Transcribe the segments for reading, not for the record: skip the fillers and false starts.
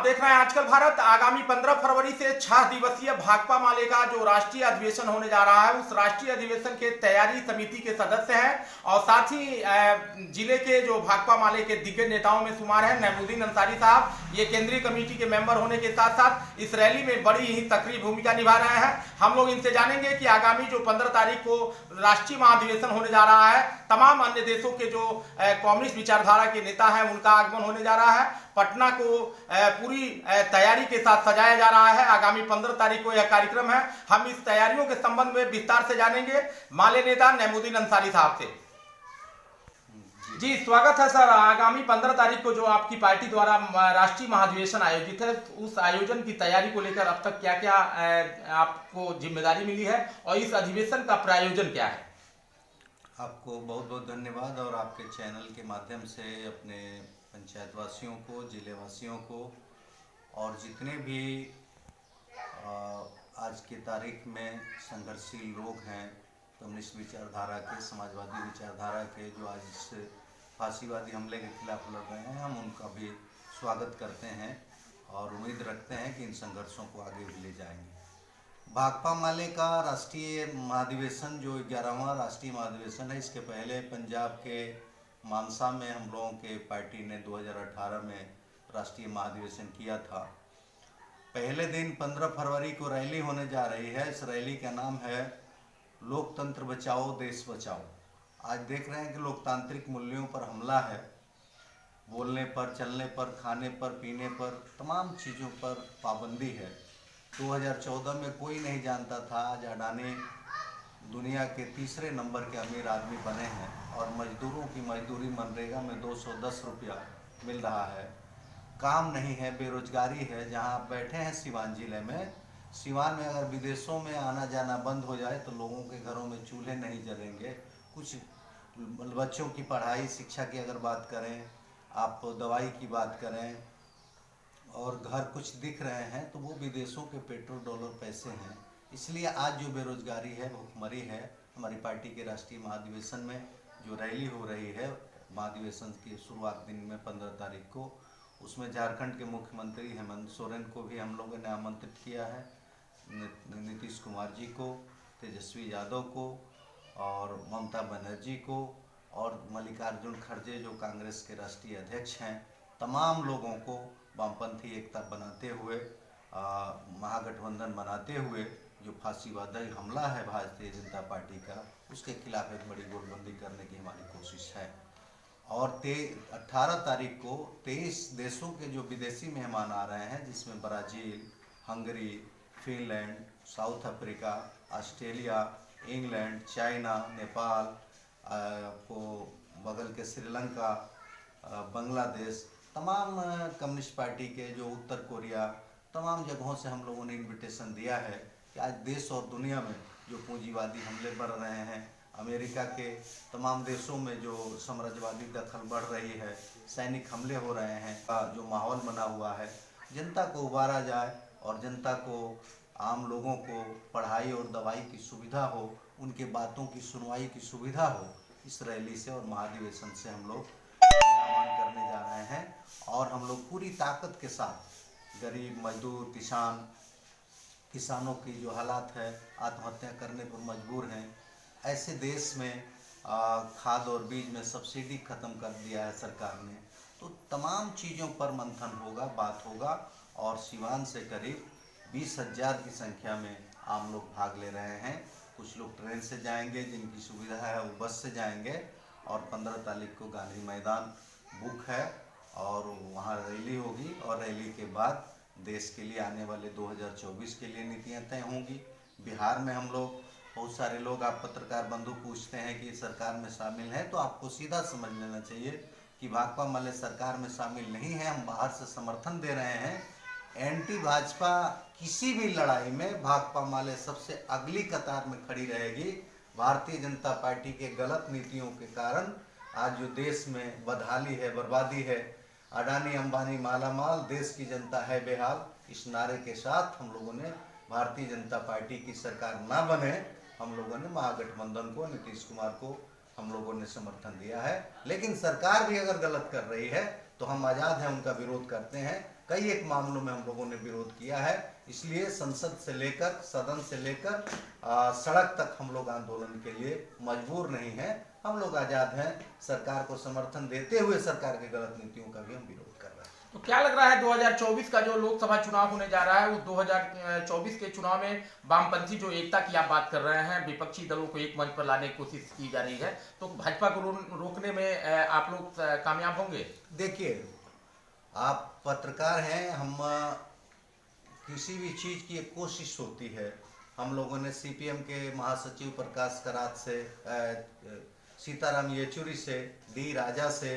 देख रहे हैं आजकल भारत। आगामी 15 फरवरी से 6 दिवसीय भाकपा माले का जो राष्ट्रीय अधिवेशन होने जा रहा है, उस राष्ट्रीय अधिवेशन के तैयारी समिति के सदस्य हैं और साथ ही जिले के जो भाकपा माले के दिग्गज नेताओं में शुमार है नईमुद्दीन अंसारी साहब। ये केंद्रीय कमेटी के मेंबर होने के साथ साथ इस रैली में बड़ी ही सक्रिय भूमिका निभा रहे हैं। हम लोग इनसे जानेंगे कि आगामी जो 15 तारीख को राष्ट्रीय महाधिवेशन होने जा रहा है, तमाम अन्य देशों के जो कम्युनिस्ट विचारधारा के नेता हैं उनका आगमन होने जा रहा है। पटना को पूरी तैयारी के साथ सजाया जा रहा है। आगामी 15 तारीख को यह कार्यक्रम है। हम इस तैयारियों के संबंध में विस्तार से जानेंगे माले नेता नईमुद्दीन अंसारी साहब से। जी स्वागत है सर। आगामी 15 तारीख को जो आपकी पार्टी द्वारा राष्ट्रीय महाधिवेशन आयोजित है, उस आयोजन की तैयारी को लेकर अब तक क्या क्या आपको जिम्मेदारी मिली है और इस अधिवेशन का प्रायोजन क्या है? आपको बहुत बहुत धन्यवाद और आपके चैनल के माध्यम से अपने पंचायत वासियों को, जिले वासियों को और जितने भी आज की तारीख में संघर्षशील लोग हैं, कम्युनिस्ट विचारधारा के, समाजवादी विचारधारा के, जो आज इस फांसीवादी हमले के खिलाफ लड़ रहे हैं, हम उनका भी स्वागत करते हैं और उम्मीद रखते हैं कि इन संघर्षों को आगे भी ले जाएंगे। भाकपा माले का राष्ट्रीय महाधिवेशन जो 11वां राष्ट्रीय महाधिवेशन है, इसके पहले पंजाब के मानसा में हम लोगों के पार्टी ने 2018 में राष्ट्रीय महाधिवेशन किया था। पहले दिन 15 फरवरी को रैली होने जा रही है। इस रैली का नाम है लोकतंत्र बचाओ देश बचाओ। आज देख रहे हैं कि लोकतांत्रिक मूल्यों पर हमला है। बोलने पर, चलने पर, खाने पर, पीने पर, तमाम चीज़ों पर पाबंदी है। 2014 में कोई नहीं जानता था, आज अडानी दुनिया के तीसरे नंबर के अमीर आदमी बने हैं और मजदूरों की मजदूरी मनरेगा में 210 रुपया मिल रहा है। काम नहीं है, बेरोजगारी है। जहां आप बैठे हैं सिवान जिले में, सिवान में अगर विदेशों में आना जाना बंद हो जाए तो लोगों के घरों में चूल्हे नहीं जलेंगे। कुछ बच्चों की पढ़ाई शिक्षा की अगर बात करें, आप दवाई की बात करें और घर कुछ दिख रहे हैं तो वो विदेशों के पेट्रोल डॉलर पैसे हैं। इसलिए आज जो बेरोजगारी है, भुखमरी है। हमारी पार्टी के राष्ट्रीय महाधिवेशन में जो रैली हो रही है, महाधिवेशन की शुरुआत दिन में 15 तारीख को, उसमें झारखंड के मुख्यमंत्री हेमंत सोरेन को भी हम लोगों ने आमंत्रित किया है, नीतीश कुमार जी को, तेजस्वी यादव को और ममता बनर्जी को और मल्लिकार्जुन खड़गे जो कांग्रेस के राष्ट्रीय अध्यक्ष हैं, तमाम लोगों को वामपंथी एकता बनाते हुए, महागठबंधन बनाते हुए जो फांसीवादी हमला है भारतीय जनता पार्टी का, उसके खिलाफ एक बड़ी गोलबंदी करने की हमारी कोशिश है। और 18 तारीख को 23 देशों के जो विदेशी मेहमान आ रहे हैं, जिसमें Brazil, Hungary, Finland, south Africa, Australia, England, China, Nepal, को बगल के श्रीलंका, बांग्लादेश, तमाम कम्युनिस्ट पार्टी के, जो उत्तर कोरिया, तमाम जगहों से हम लोगों ने इनविटेशन दिया है कि आज देश और दुनिया में जो पूंजीवादी हमले बढ़ रहे हैं, अमेरिका के तमाम देशों में जो साम्राज्यवादी दखल बढ़ रही है, सैनिक हमले हो रहे हैं, जो माहौल बना हुआ है, जनता को उबारा जाए और जनता को, आम लोगों को पढ़ाई और दवाई की सुविधा हो, उनके बातों की सुनवाई की सुविधा हो। इस रैली से और महाधिवेशन से हम लोग आह्वान करने जा रहे हैं और हम लोग पूरी ताकत के साथ गरीब, मजदूर, किसानों की जो हालात है, आत्महत्या करने पर मजबूर हैं, ऐसे देश में खाद और बीज में सब्सिडी खत्म कर दिया है सरकार ने, तो तमाम चीज़ों पर मंथन होगा, बात होगा और सिवान से करीब 20,000 की संख्या में आम लोग भाग ले रहे हैं। कुछ लोग ट्रेन से जाएंगे, जिनकी सुविधा है वो बस से जाएंगे और 15 तारीख को गांधी मैदान बुक है और वहाँ रैली होगी और रैली के बाद देश के लिए आने वाले 2024 के लिए नीतियाँ तय होंगी। बिहार में हम लोग, बहुत सारे लोग, आप पत्रकार बंधु पूछते हैं कि सरकार में शामिल हैं, तो आपको सीधा समझ लेना चाहिए कि भाकपा माले सरकार में शामिल नहीं है। हम बाहर से समर्थन दे रहे हैं। एंटी भाजपा किसी भी लड़ाई में भाकपा माले सबसे अगली कतार में खड़ी रहेगी। भारतीय जनता पार्टी के गलत नीतियों के कारण आज जो देश में बदहाली है, बर्बादी है, अडानी अंबानी मालामाल, देश की जनता है बेहाल, इस नारे के साथ हम लोगों ने भारतीय जनता पार्टी की सरकार ना बने, हम लोगों ने महागठबंधन को, नीतीश कुमार को हम लोगों ने समर्थन दिया है। लेकिन सरकार भी अगर गलत कर रही है तो हम आज़ाद हैं, उनका विरोध करते हैं। कई एक मामलों में हम लोगों ने विरोध किया है। इसलिए संसद से लेकर, सदन से लेकर सड़क तक हम लोग आंदोलन के लिए मजबूर नहीं हैं। हम लोग आज़ाद हैं। सरकार को समर्थन देते हुए सरकार की गलत नीतियों का भी हम विरोध कर रहे हैं। तो क्या लग रहा है 2024 का जो लोकसभा चुनाव होने जा रहा है, उस 2024 के चुनाव में वामपंथी जो एकता की आप बात कर रहे हैं, विपक्षी दलों को एक मंच पर लाने की कोशिश की जा रही है, तो भाजपा को रोकने में आप लोग कामयाब होंगे? देखिए, आप पत्रकार हैं, हम किसी भी चीज़ की एक कोशिश होती है। हम लोगों ने सीपीएम के महासचिव प्रकाश करात से, सीताराम येचुरी से, डी राजा से,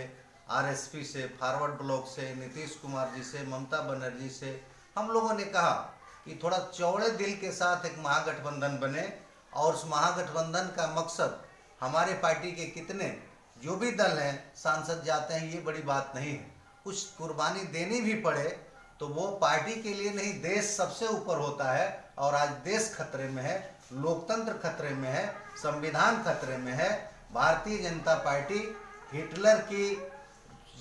आरएसपी से, फॉरवर्ड ब्लॉक से, नीतीश कुमार जी से, ममता बनर्जी से हम लोगों ने कहा कि थोड़ा चौड़े दिल के साथ एक महागठबंधन बने, और उस महागठबंधन का मकसद हमारे पार्टी के कितने जो भी दल हैं सांसद जाते हैं, ये बड़ी बात नहीं है। कुछ कुर्बानी देनी भी पड़े तो वो पार्टी के लिए नहीं, देश सबसे ऊपर होता है। और आज देश खतरे में है, लोकतंत्र खतरे में है, संविधान खतरे में है। भारतीय जनता पार्टी हिटलर की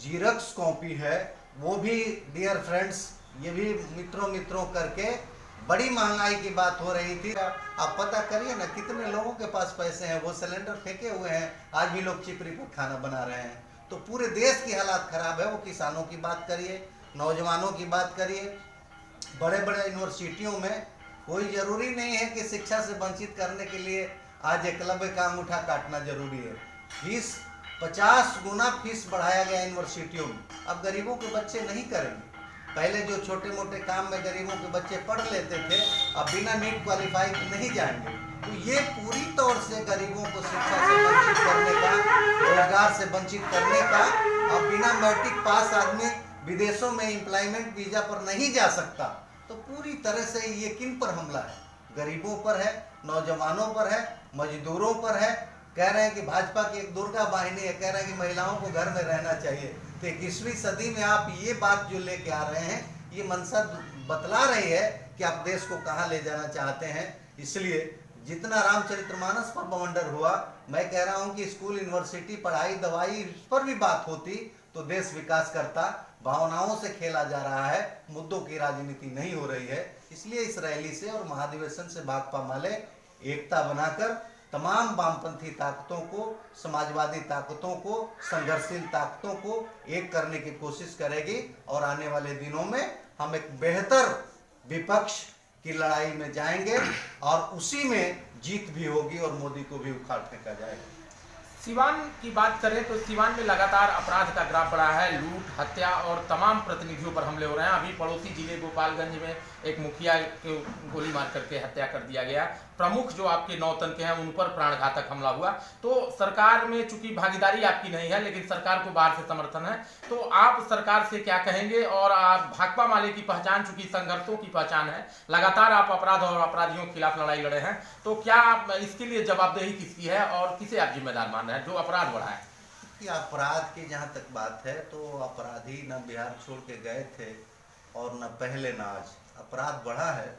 जीरक्स कॉपी है। वो भी डियर फ्रेंड्स, ये भी मित्रों करके बड़ी महंगाई की बात हो रही थी। आप पता करिए ना कितने लोगों के पास पैसे हैं, वो सिलेंडर फेंके हुए हैं, आज भी लोग चिपरी पर खाना बना रहे हैं। तो पूरे देश की हालात खराब है। वो किसानों की बात करिए, नौजवानों की बात करिए, बड़े बड़े यूनिवर्सिटियों में कोई ज़रूरी नहीं है कि शिक्षा से वंचित करने के लिए आज एकलव्य का अंगूठा काटना जरूरी है। फीस 50 गुना फीस बढ़ाया गया यूनिवर्सिटियों में। अब गरीबों के बच्चे नहीं करेंगे। पहले जो छोटे मोटे काम में गरीबों के बच्चे पढ़ लेते थे, अब बिना नीट क्वालिफाई नहीं जाएंगे। तो ये पूरी तौर से गरीबों को शिक्षा से वंचित करने का, रोजगार से वंचित करने का। अब बिना मैट्रिक पास आदमी विदेशों में एम्प्लॉयमेंट वीजा पर नहीं जा सकता। तो पूरी तरह से ये किन पर हमला है? गरीबों पर है, नौजवानों पर है, मजदूरों पर है। कह रहे हैं कि भाजपा की एक दुर्गा वाहिनी है, कह रहे हैं कि महिलाओं को घर में रहना चाहिए। तो 21वीं सदी में आप ये बात जो लेके आ रहे हैं, ये मंशा बतला रही है कि आप देश को कहाँ ले जाना चाहते हैं। इसलिए जितना रामचरितमानस पर बवंडर हुआ, मैं कह रहा हूँ कि स्कूल, यूनिवर्सिटी, पढ़ाई, दवाई, इस पर भी बात होती तो देश विकास करता। भावनाओं से खेला जा रहा है, मुद्दों की राजनीति नहीं हो रही है। इसलिए इस रैली से और महाधिवेशन से भाकपा माले एकता बनाकर तमाम वामपंथी ताकतों को, समाजवादी ताकतों को, संघर्षशील ताकतों को एक करने की कोशिश करेगी। और आने वाले दिनों में हम एक बेहतर विपक्ष की लड़ाई में जाएंगे और उसी में जीत भी होगी और मोदी को भी उखाड़ फेंका जाएगा। सिवान की बात करें तो सिवान में लगातार अपराध का ग्राफ बढ़ा है। लूट, हत्या और तमाम प्रतिनिधियों पर हमले हो रहे हैं। अभी पड़ोसी जिले गोपालगंज में एक मुखिया को गोली मार करके हत्या कर दिया गया। प्रमुख जो आपके नौतन के हैं उन पर प्राणघातक हमला हुआ। तो सरकार में चूंकि भागीदारी आपकी नहीं है, लेकिन सरकार को बाहर से समर्थन है, तो आप सरकार से क्या कहेंगे? और आप भाकपा माले की पहचान, चूंकि संघर्षों की पहचान है, लगातार आप अपराध और अपराधियों के खिलाफ लड़ाई लड़े हैं, तो क्या इसके लिए जवाबदेही किसकी है और किसे आप जिम्मेदार मान रहे हैं जो अपराध बढ़ा है? कि अपराध की जहाँ तक बात है तो अपराधी न बिहार छोड़ के गए थे और न पहले न आज। अपराध बढ़ा है।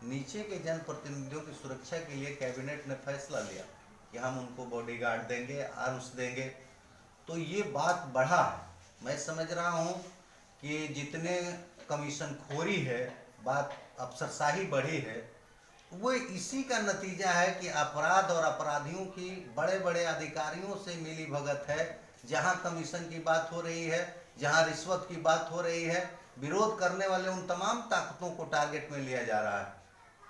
नीचे के जनप्रतिनिधियों की सुरक्षा के लिए कैबिनेट ने फैसला लिया कि हम उनको बॉडीगार्ड देंगे, आर्म्स देंगे। तो ये बात बढ़ा है। मैं समझ रहा हूँ कि जितने कमीशन खोरी है, बात अफसरशाही बढ़ी है, वो इसी का नतीजा है कि अपराध और अपराधियों की बड़े बड़े अधिकारियों से मिली भगत है। जहां कमीशन की बात हो रही है, जहां रिश्वत की बात हो रही है, विरोध करने वाले उन तमाम ताकतों को टारगेट में लिया जा रहा है।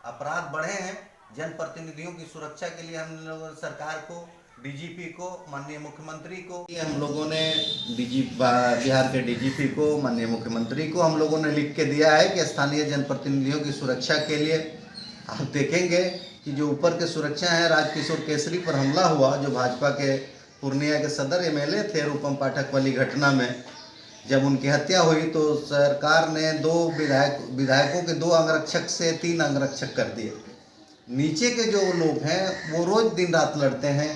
अपराध बढ़े हैं। जनप्रतिनिधियों की सुरक्षा के लिए हम लोगों ने सरकार को, डीजीपी को, माननीय मुख्यमंत्री को, हम लोगों ने बिहार के डीजीपी को, माननीय मुख्यमंत्री को हम लोगों ने लिख के दिया है कि स्थानीय जनप्रतिनिधियों की सुरक्षा के लिए आप देखेंगे कि जो ऊपर के सुरक्षा है, राजकिशोर केसरी पर हमला हुआ, जो भाजपा के पूर्णिया के सदर एमएलए थे, रूपम पाठक वाली घटना में जब उनकी हत्या हुई तो सरकार ने 2 विधायकों के 2 अंगरक्षक से 3 अंगरक्षक कर दिए। नीचे के जो लोग हैं वो रोज दिन रात लड़ते हैं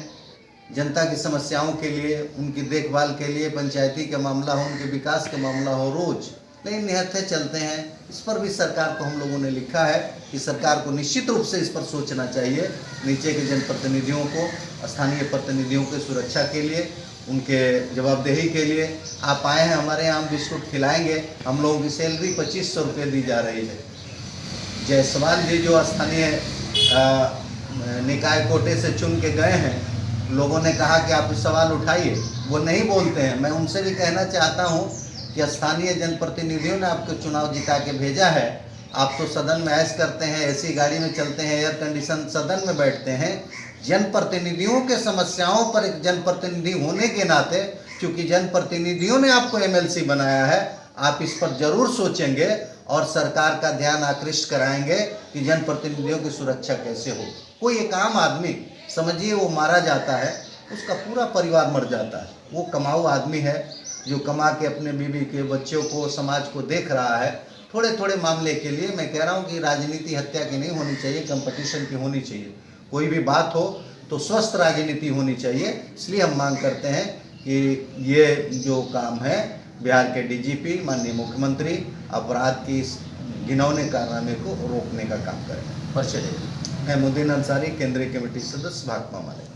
जनता की समस्याओं के लिए, उनकी देखभाल के लिए, पंचायती का मामला हो, उनके विकास का मामला हो, रोज लेकिन निहत्थे चलते हैं। इस पर भी सरकार को हम लोगों ने लिखा है कि सरकार को निश्चित रूप से इस पर सोचना चाहिए। नीचे के जनप्रतिनिधियों को, स्थानीय प्रतिनिधियों की सुरक्षा के लिए उनके जवाबदेही के लिए आप आए हैं हमारे यहाँ, हम बिस्कुट खिलाएंगे। हम लोगों की सैलरी 2500 रुपये दी जा रही है। जायसवाल जी जो स्थानीय निकाय कोटे से चुन के गए हैं, लोगों ने कहा कि आप इस सवाल उठाइए, वो नहीं बोलते हैं। मैं उनसे भी कहना चाहता हूँ कि स्थानीय जनप्रतिनिधियों ने आपको चुनाव जिता के भेजा है, आप तो सदन में ऐश करते हैं, ऐसी गाड़ी में चलते हैं, एयर कंडीशन सदन में बैठते हैं। जनप्रतिनिधियों के समस्याओं पर एक जनप्रतिनिधि होने के नाते, क्योंकि जनप्रतिनिधियों ने आपको एमएलसी बनाया है, आप इस पर जरूर सोचेंगे और सरकार का ध्यान आकृष्ट कराएंगे कि जनप्रतिनिधियों की सुरक्षा कैसे हो। कोई एक आम आदमी समझिए वो मारा जाता है, उसका पूरा परिवार मर जाता है, वो कमाऊ आदमी है जो कमा के अपने बीवी के बच्चों को समाज को देख रहा है। थोड़े थोड़े मामले के लिए मैं कह रहा हूँ कि राजनीति हत्या की नहीं होनी चाहिए, कंपटीशन की होनी चाहिए। कोई भी बात हो तो स्वस्थ राजनीति होनी चाहिए। इसलिए हम मांग करते हैं कि ये जो काम है बिहार के डीजीपी माननीय मुख्यमंत्री अपराध की इस घिनौने कारनामे को रोकने का काम करें। महमूद्दीन अंसारी, केंद्रीय कमेटी सदस्य, भाकपा माले।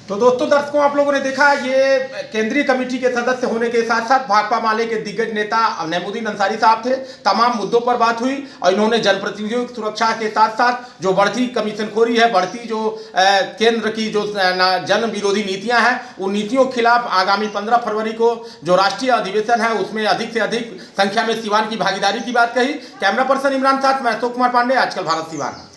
तो दोस्तों, दर्शकों, आप लोगों ने देखा ये केंद्रीय कमेटी के सदस्य होने के साथ साथ भाकपा माले के दिग्गज नेता महमूद्दीन अंसारी साहब थे। तमाम मुद्दों पर बात हुई और इन्होंने जनप्रतिनिधियों की सुरक्षा के साथ साथ जो बढ़ती कमीशनखोरी है, बढ़ती जो केंद्र की जो जन विरोधी नीतियां हैं, उन नीतियों के खिलाफ आगामी 15 फरवरी को जो राष्ट्रीय अधिवेशन है उसमें अधिक से अधिक संख्या में सिवान की भागीदारी की बात कही। कैमरा पर्सन इमरान साथ मैं अशोक कुमार पांडे, आजकल भारत सिवान।